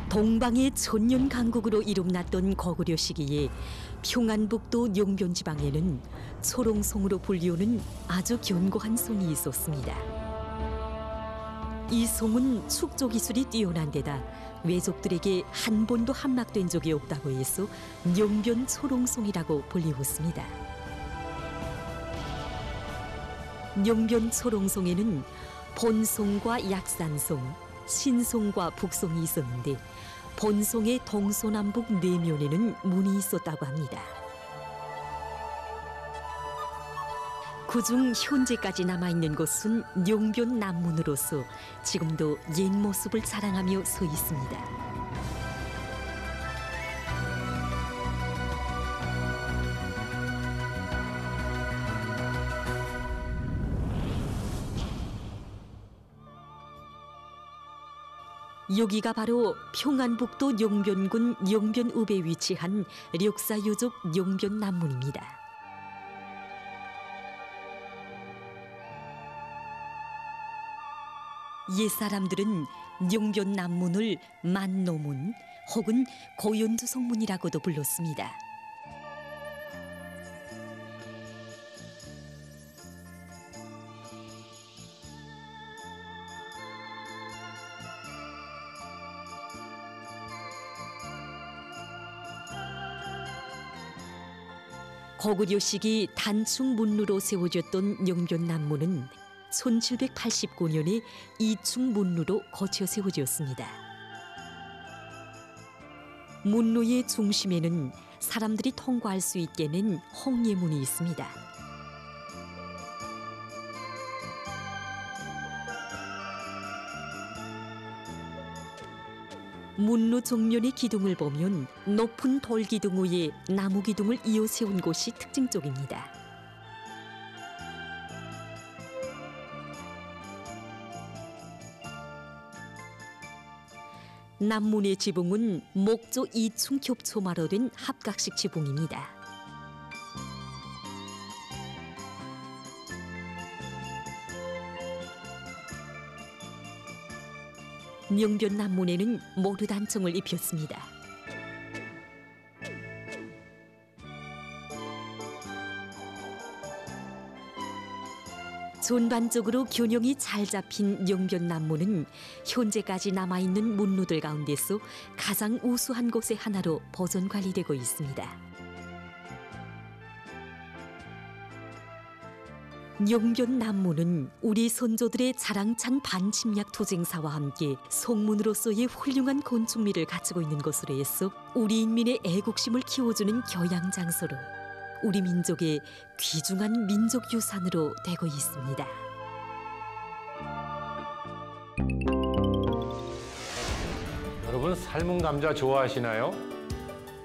동방의 천년 강국으로 이름났던 고구려 시기에 평안북도 영변 지방에는 초롱성으로 불리우는 아주 견고한 성이 있었습니다. 이 성은 축조 기술이 뛰어난 데다 외족들에게 한 번도 함락된 적이 없다고 해서 영변 초롱성이라고 불리웠습니다. 영변 초롱성에는 본성과 약산성, 신성과 북성이 있었는데 본성의 동서남북 내면에는 문이 있었다고 합니다. 그중 현재까지 남아있는 곳은 영변 남문으로서 지금도 옛 모습을 자랑하며 서 있습니다. 여기가 바로 평안북도 영변군 영변읍에 위치한 력사유족 영변남문입니다. 옛사람들은 영변남문을 만노문 혹은 고연두성문이라고도 불렀습니다. 고구려 시기 단충 문루로 세워졌던 영변남문은 1789년에 이충 문루로 거쳐 세워졌습니다. 문루의 중심에는 사람들이 통과할 수 있게 낸 홍예문이 있습니다. 문루 정면의 기둥을 보면 높은 돌 기둥 위에 나무 기둥을 이어 세운 곳이 특징적입니다. 남문의 지붕은 목조 2층 겹초마로 된 합각식 지붕입니다. 영변 남문에는 모두 단청을 입혔습니다. 전반적으로 균형이 잘 잡힌 영변 남문은 현재까지 남아있는 문루들 가운데서 가장 우수한 곳의 하나로 보존 관리되고 있습니다. 영변 남문은 우리 선조들의 자랑찬 반침략 투쟁사와 함께 송문으로서의 훌륭한 건축미를 갖추고 있는 것으로 해서 우리 인민의 애국심을 키워주는 교양 장소로 우리 민족의 귀중한 민족 유산으로 되고 있습니다. 여러분 삶은 감자 좋아하시나요?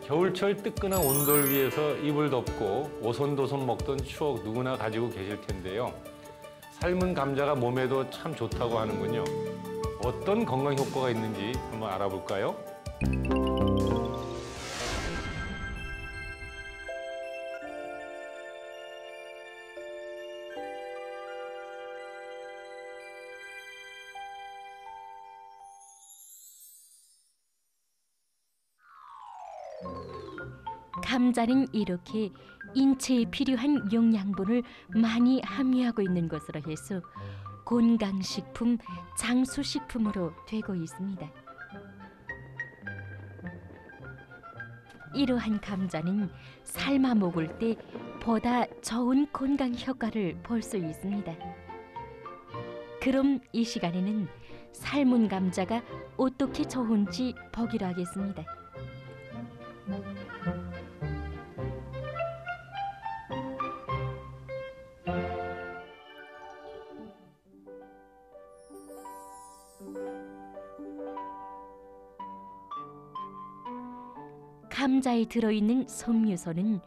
겨울철 뜨끈한 온돌 위에서 이불 덮고 오손도손 먹던 추억 누구나 가지고 계실 텐데요. 삶은 감자가 몸에도 참 좋다고 하는군요. 어떤 건강 효과가 있는지 한번 알아볼까요? 감자는 이렇게 인체에 필요한 영양분을 많이 함유하고 있는 것으로 해서 건강식품, 장수식품으로 되고 있습니다. 이러한 감자는 삶아 먹을 때 보다 좋은 건강 효과를 볼 수 있습니다. 그럼 이 시간에는 삶은 감자가 어떻게 좋은지 보기로 하겠습니다. 감자에 들어있는 섬유소는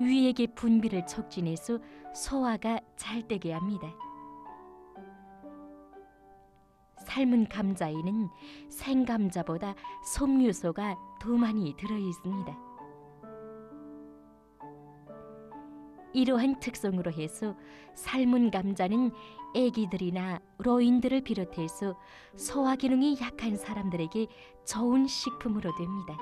위액의 분비를 촉진해서 소화가 잘 되게 합니다. 삶은 감자에는 생감자보다 섬유소가 더 많이 들어있습니다. 이러한 특성으로 해서 삶은 감자는 아기들이나 노인들을 비롯해서 소화 기능이 약한 사람들에게 좋은 식품으로 됩니다.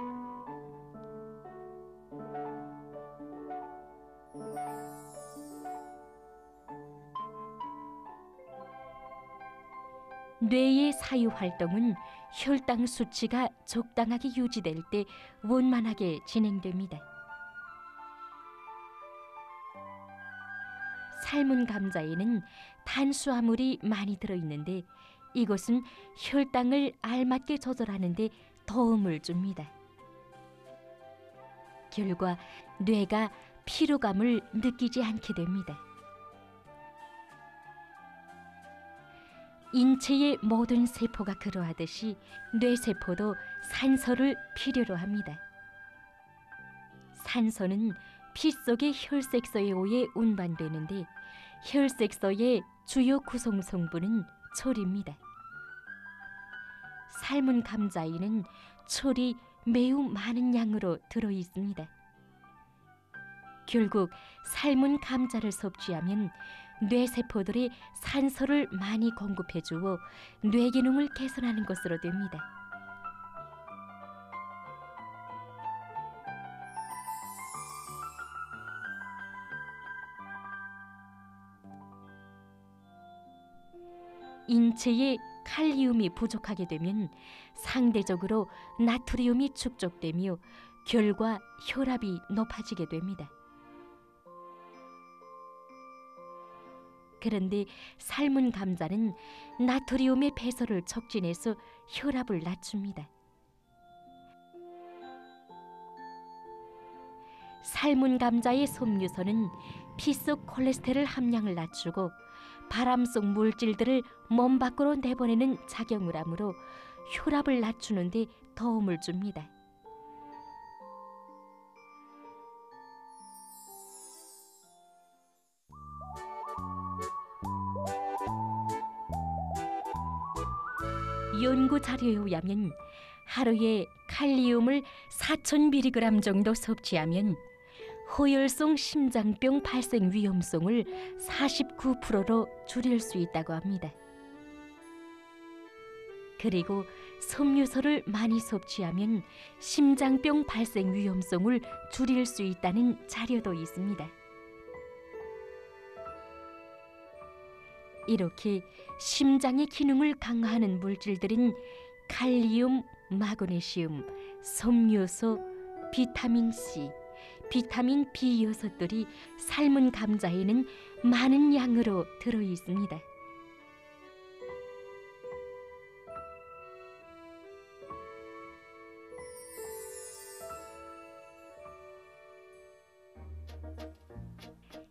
뇌의 사유 활동은 혈당 수치가 적당하게 유지될 때 원만하게 진행됩니다. 삶은 감자에는 탄수화물이 많이 들어있는데 이것은 혈당을 알맞게 조절하는 데 도움을 줍니다. 결과 뇌가 피로감을 느끼지 않게 됩니다. 인체의 모든 세포가 그러하듯이 뇌세포도 산소를 필요로 합니다. 산소는 피 속의 혈색소에 의해 운반되는데 혈색소의 주요 구성 성분은 철입니다. 삶은 감자에는 철이 매우 많은 양으로 들어 있습니다. 결국 삶은 감자를 섭취하면 뇌세포들이 산소를 많이 공급해 주어 뇌 기능을 개선하는 것으로 됩니다. 인체에 칼륨이 부족하게 되면 상대적으로 나트륨이 축적되며 결과 혈압이 높아지게 됩니다. 그런데 삶은 감자는 나트리움의 배설을 촉진해서 혈압을 낮춥니다. 삶은 감자의 섬유소는 피 속 콜레스테롤 함량을 낮추고 바람 속 물질들을 몸 밖으로 내보내는 작용을 하므로 혈압을 낮추는 데 도움을 줍니다. 연구 자료에 의하면 하루에 칼리움을 4,000mg 정도 섭취하면 호혈성 심장병 발생 위험성을 49%로 줄일 수 있다고 합니다. 그리고 섬유소를 많이 섭취하면 심장병 발생 위험성을 줄일 수 있다는 자료도 있습니다. 이렇게 심장의 기능을 강화하는 물질들인 칼리움, 마그네슘, 섬유소, 비타민 C, 비타민 B6들이 삶은 감자에는 많은 양으로 들어 있습니다.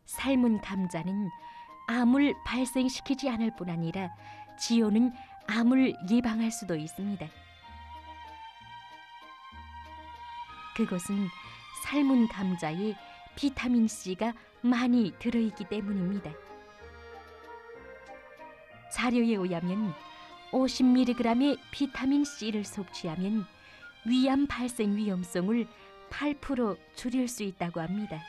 삶은 감자는 암을 발생시키지 않을 뿐 아니라 지효는 암을 예방할 수도 있습니다. 그것은 삶은 감자에 비타민 C가 많이 들어있기 때문입니다. 자료에 의하면 50mg의 비타민 C를 섭취하면 위암 발생 위험성을 8% 줄일 수 있다고 합니다.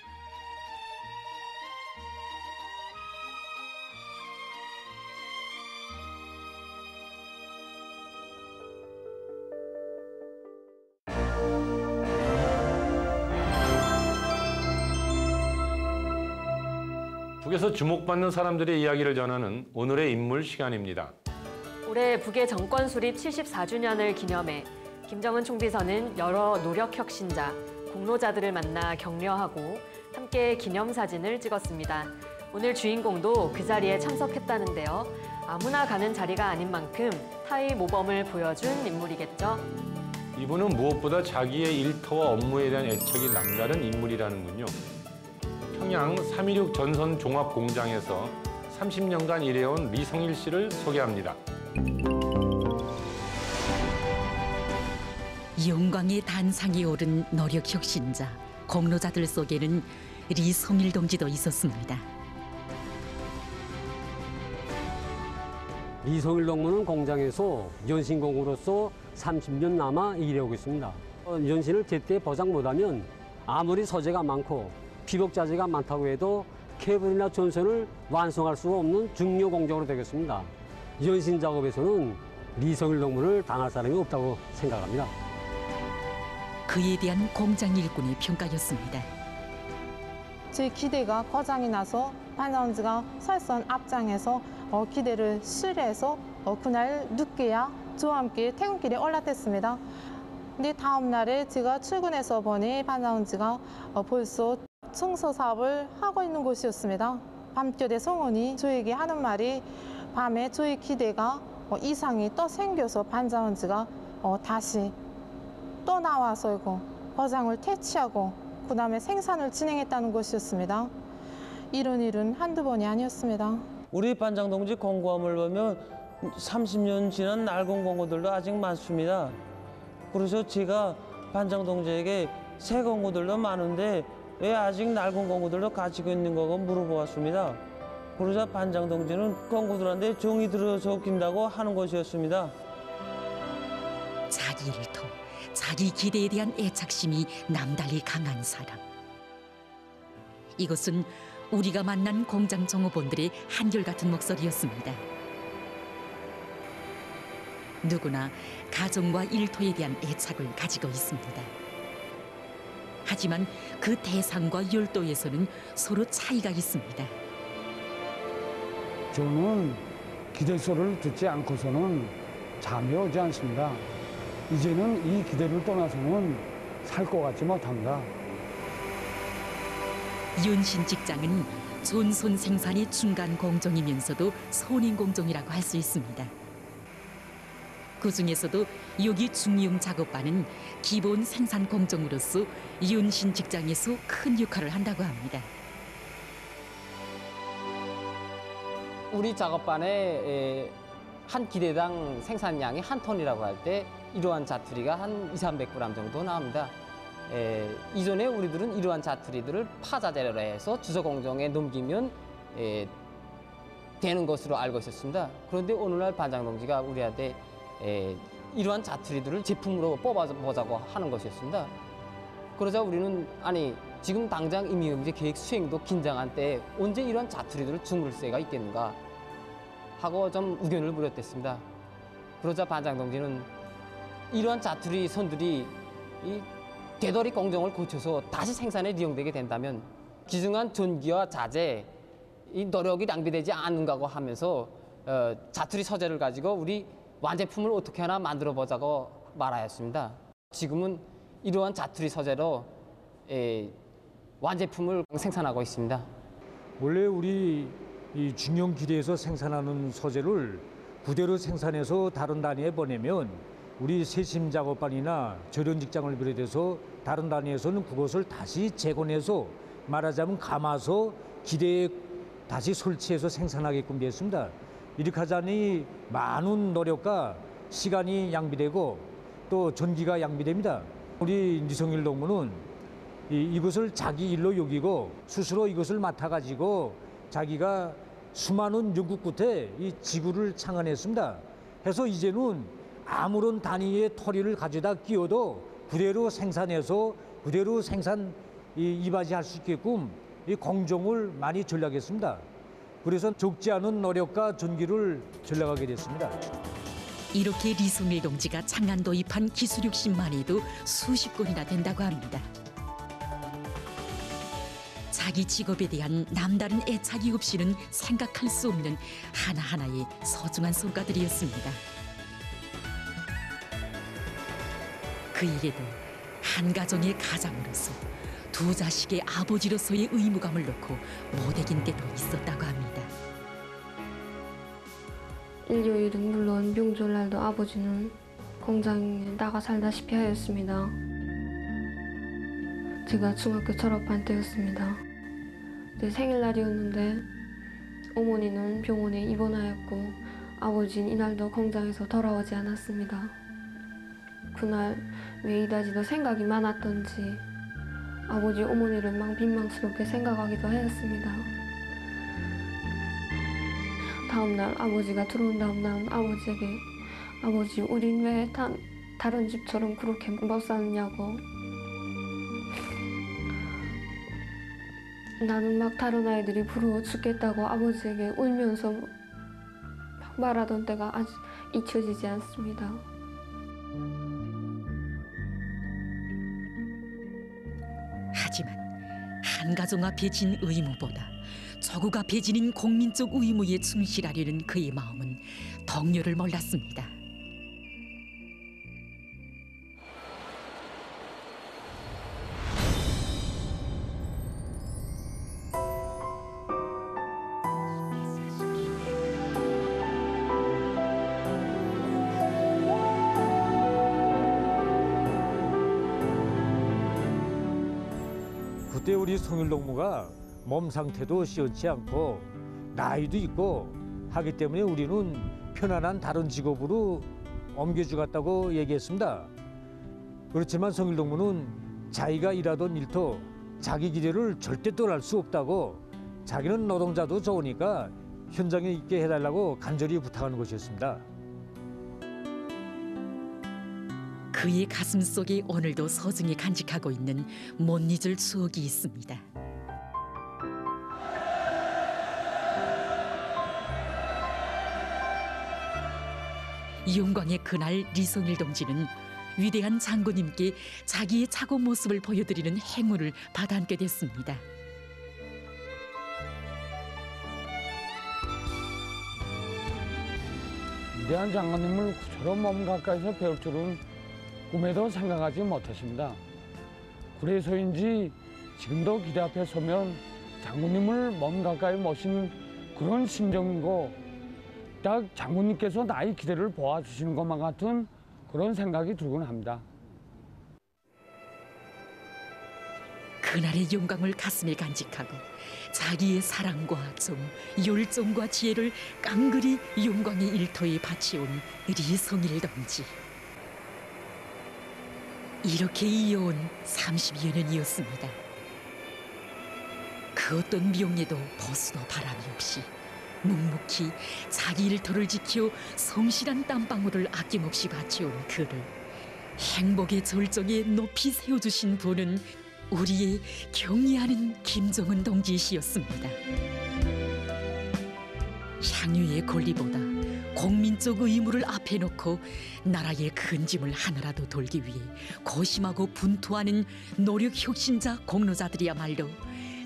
북에서 주목받는 사람들의 이야기를 전하는 오늘의 인물 시간입니다. 올해 북의 정권 수립 74주년을 기념해 김정은 총비서는 여러 노력 혁신자, 공로자들을 만나 격려하고 함께 기념사진을 찍었습니다. 오늘 주인공도 그 자리에 참석했다는데요. 아무나 가는 자리가 아닌 만큼 타의 모범을 보여준 인물이겠죠. 이분은 무엇보다 자기의 일터와 업무에 대한 애착이 남다른 인물이라는군요. 평양 316 전선 종합 공장에서 30년간 일해온 리성일 씨를 소개합니다. 영광의 단상에 오른 노력 혁신자, 공로자들 속에는 리성일 동지도 있었습니다. 리성일 동무는 공장에서 연신공으로서 30년 남아 일하고 있습니다. 연신을 제때 보장 못하면 아무리 소재가 많고 피복자재가 많다고 해도 케이블이나 전선을 완성할 수가 없는 중요 공정으로 되겠습니다. 연신 작업에서는 리성일 동무를 당할 사람이 없다고 생각합니다. 그에 대한 공장 일꾼의 평가였습니다. 제 기대가 거장이 나서 반장지가 설선 앞장에서 기대를 실해서 그날 늦게야 저와 함께 퇴근길에 올라탔습니다. 근데 다음 날에 제가 출근해서 보니 반장지가 벌써 청소 사업을 하고 있는 곳이었습니다. 밤교대 성원이 저에게 하는 말이 밤에 저희 기대가 이상이 또 생겨서 반장지가 다시 또 나와서 거장을 퇴치하고 그 다음에 생산을 진행했다는 것이었습니다. 이런 일은 한두 번이 아니었습니다. 우리 반장 동지 공고함을 보면 30년 지난 낡은 공고들도 아직 많습니다. 그래서 제가 반장 동지에게 새 공고들도 많은데 왜 아직 낡은 공고들도 가지고 있는 거고 물어보았습니다. 그러자 반장 동지는 공고들한테 정이 들어서 웃긴다고 하는 것이었습니다. 자기 일터, 자기 기대에 대한 애착심이 남달리 강한 사람. 이것은 우리가 만난 공장 종업원들의 한결같은 목소리였습니다. 누구나 가정과 일터에 대한 애착을 가지고 있습니다. 하지만 그 대상과 열도에서는 서로 차이가 있습니다. 저는 기대 소리를 듣지 않고서는 잠이 오지 않습니다. 이제는 이 기대를 떠나서는 살 것 같지 못합니다. 윤신 직장은 존손 생산이 중간 공정이면서도 손인 공정이라고 할 수 있습니다. 그 중에서도 여기 중용 작업반은 기본 생산 공정으로서 윤신 직장에서 큰 역할을 한다고 합니다. 우리 작업반에 한 기대당 생산량이 한 톤이라고 할 때 이러한 자투리가 한 200~300g 정도 나옵니다. 이전에 우리들은 이러한 자투리들을 파자재로 해서 주소공정에 넘기면 되는 것으로 알고 있었습니다. 그런데 오늘날 반장 동지가 우리한테 이러한 자투리들을 제품으로 뽑아보자고 하는 것이었습니다. 그러자 우리는 아니 지금 당장 임의응제 계획 수행도 긴장한 때에 언제 이러한 자투리들을 주물 새가 있겠는가 하고 좀 의견을 물었댔습니다. 그러자 반장 동지는 이러한 자투리 선들이 이 되돌이 공정을 거쳐서 다시 생산에 이용되게 된다면 기증한 전기와 자재, 이 노력이 낭비되지 않는가고 하면서 자투리 소재를 가지고 우리 완제품을 어떻게 하나 만들어 보자고 말하였습니다. 지금은 이러한 자투리 소재로 완제품을 생산하고 있습니다. 원래 우리 이 중형 기대에서 생산하는 소재를 그대로 생산해서 다른 단위에 보내면 우리 세심 작업반이나 절연 직장을 비롯해서 다른 단위에서는 그것을 다시 재건해서 말하자면 감아서 기대에 다시 설치해서 생산하게끔 되었습니다. 이렇게 하자니 많은 노력과 시간이 양비되고 또 전기가 양비됩니다. 우리 니성일 동무는 이것을 자기 일로 여기고 스스로 이것을 맡아가지고 자기가 수많은 연구 끝에 이 지구를 창안했습니다. 해서 이제는 아무런 단위의 토리를 가져다 끼워도 그대로 생산해서 그대로 이바지할 수 있게끔 이 공정을 많이 전략했습니다. 그래서 적지 않은 노력과 전기를 전략하게 됐습니다. 이렇게 리송일 동지가 창안 도입한 기술 욕심만 해도 수십 건이나 된다고 합니다. 자기 직업에 대한 남다른 애착이 없이는 생각할 수 없는 하나하나의 소중한 성과들이었습니다. 그에게도 한 가정의 가장으로서 두 자식의 아버지로서의 의무감을 놓고 못애긴 때도 있었다고 합니다. 일요일은 물론 명절날도 아버지는 공장에 나가 살다시피 하였습니다. 제가 중학교 졸업한 때였습니다. 제 생일날이었는데 어머니는 병원에 입원하였고 아버지는 이날도 공장에서 돌아오지 않았습니다. 그날 왜 이다지도 생각이 많았던지 아버지 어머니를 막 민망스럽게 생각하기도 하였습니다. 다음날 아버지가 들어온 다음날 아버지에게 아버지 우린 왜 다른 집처럼 그렇게 못 사느냐고 나는 막 다른 아이들이 부러워 죽겠다고 아버지에게 울면서 막 말하던 때가 아직 잊혀지지 않습니다. 하지만 한 가정 앞에 진 의무보다 조국 앞에 지닌 국민적 의무에 충실하려는 그의 마음은 동료를 몰랐습니다. 그때 우리 송일동무가 몸 상태도 시원치 않고 나이도 있고 하기 때문에 우리는 편안한 다른 직업으로 옮겨주겠다고 얘기했습니다. 그렇지만 송일동무는 자기가 일하던 일터 자기 기대를 절대 떠날 수 없다고 자기는 노동자도 좋으니까 현장에 있게 해달라고 간절히 부탁하는 것이었습니다. 그의 가슴 속에 오늘도 소중히 간직하고 있는 못 잊을 추억이 있습니다. 영광의 그날 리송일 동지는 위대한 장군님께 자기의 작업 모습을 보여드리는 행운을 받아안게 됐습니다. 위대한 장관님을 저런 몸 가까이서 배울 줄은 꿈에도 생각하지 못했습니다. 그래서인지 지금도 기대 앞에 서면 장군님을 몸 가까이 모시는 그런 심정이고 딱 장군님께서 나의 기대를 보아주시는 것만 같은 그런 생각이 들곤 합니다. 그날의 영광을 가슴에 간직하고 자기의 사랑과 정, 열정과 지혜를 깡그리 영광의 일터에 바치온 리성일 동지. 이렇게 이어온 30여 년이었습니다. 그 어떤 명예도 보수도 바람이 없이 묵묵히 자기 일터를 지켜 성실한 땀방울을 아낌없이 바치온 그를 행복의 절정에 높이 세워주신 분은 우리의 경의하는 김정은 동지시였습니다. 향유의 권리보다 국민적 의무를 앞에 놓고 나라의 큰 짐을 하나라도 돌기 위해 고심하고 분투하는 노력 혁신자 공로자들이야말로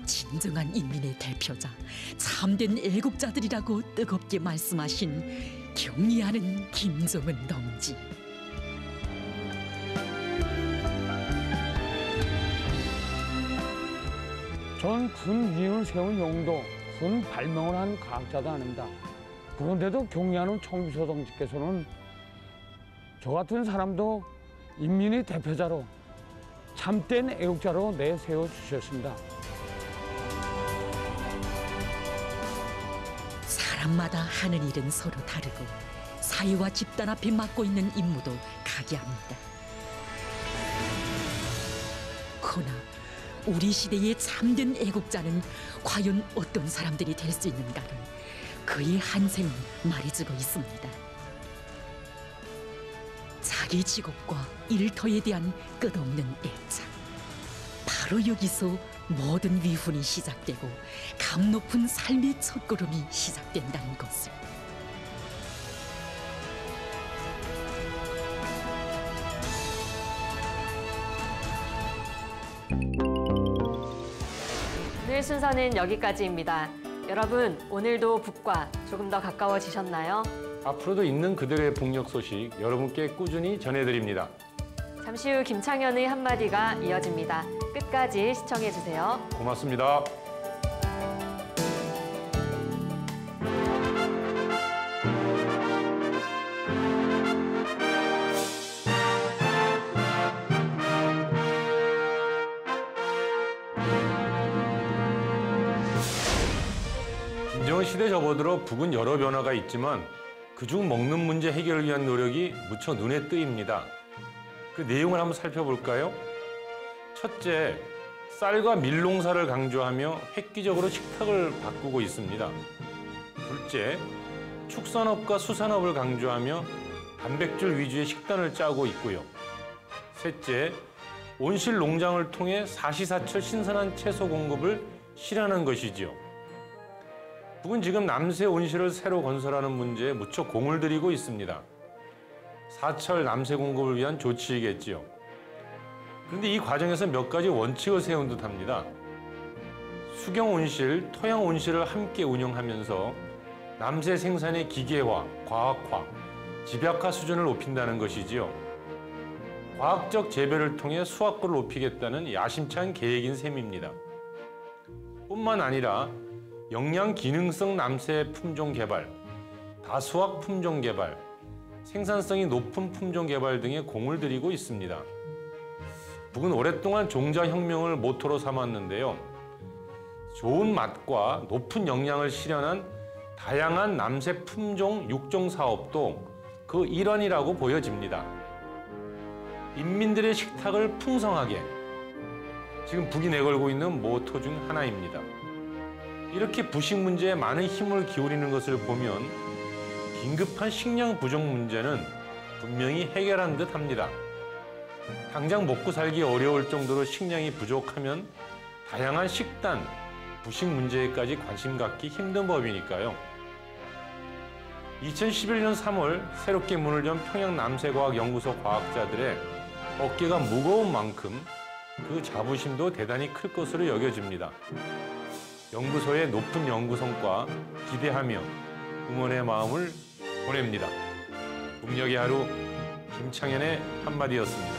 진정한 인민의 대표자, 참된 애국자들이라고 뜨겁게 말씀하신 경의하는 김정은 동지. 전 군 위인을 세운 용도, 군 발명을 한 과학자도 아닙니다. 그런데도 경의하는 총비서 동지께서는 저 같은 사람도 인민의 대표자로 참된 애국자로 내세워 주셨습니다. 사람마다 하는 일은 서로 다르고 사회와 집단 앞에 맡고 있는 임무도 각이합니다. 그러나 우리 시대의 참된 애국자는 과연 어떤 사람들이 될 수 있는가를 그의 한생은 말해주고 있습니다. 자기 직업과 일터에 대한 끝없는 애착. 바로 여기서 모든 위훈이 시작되고 감 높은 삶의 첫걸음이 시작된다는 것을. 오늘 순서는 여기까지입니다. 여러분, 오늘도 북과 조금 더 가까워지셨나요? 앞으로도 있는 그들의 북녘 소식 여러분께 꾸준히 전해드립니다. 잠시 후 김창현의 한마디가 이어집니다. 끝까지 시청해주세요. 고맙습니다. 김정은 시대 접어들어 북은 여러 변화가 있지만 그중 먹는 문제 해결을 위한 노력이 무척 눈에 띄입니다. 그 내용을 한번 살펴볼까요? 첫째, 쌀과 밀 농사를 강조하며 획기적으로 식탁을 바꾸고 있습니다. 둘째, 축산업과 수산업을 강조하며 단백질 위주의 식단을 짜고 있고요. 셋째, 온실 농장을 통해 사시사철 신선한 채소 공급을 실현하는 것이지요. 북은 지금 남새 온실을 새로 건설하는 문제에 무척 공을 들이고 있습니다. 사철 남새 공급을 위한 조치이겠지요. 그런데 이 과정에서 몇 가지 원칙을 세운 듯합니다. 수경 온실, 토양 온실을 함께 운영하면서 남새 생산의 기계화, 과학화, 집약화 수준을 높인다는 것이지요. 과학적 재배를 통해 수확고를 높이겠다는 야심찬 계획인 셈입니다. 뿐만 아니라 영양 기능성 남새 품종 개발, 다수확 품종 개발, 생산성이 높은 품종 개발 등에 공을 들이고 있습니다. 북은 오랫동안 종자혁명을 모토로 삼았는데요. 좋은 맛과 높은 영양을 실현한 다양한 남새 품종 육종 사업도 그 일환이라고 보여집니다. 인민들의 식탁을 풍성하게, 지금 북이 내걸고 있는 모토 중 하나입니다. 이렇게 부식 문제에 많은 힘을 기울이는 것을 보면 긴급한 식량 부족 문제는 분명히 해결한 듯 합니다. 당장 먹고 살기 어려울 정도로 식량이 부족하면 다양한 식단, 부식 문제에까지 관심 갖기 힘든 법이니까요. 2011년 3월 새롭게 문을 연 평양남새과학연구소 과학자들의 어깨가 무거운 만큼 그 자부심도 대단히 클 것으로 여겨집니다. 연구소의 높은 연구 성과 기대하며 응원의 마음을 보냅니다. 북녘의 하루, 김창현의 한마디였습니다.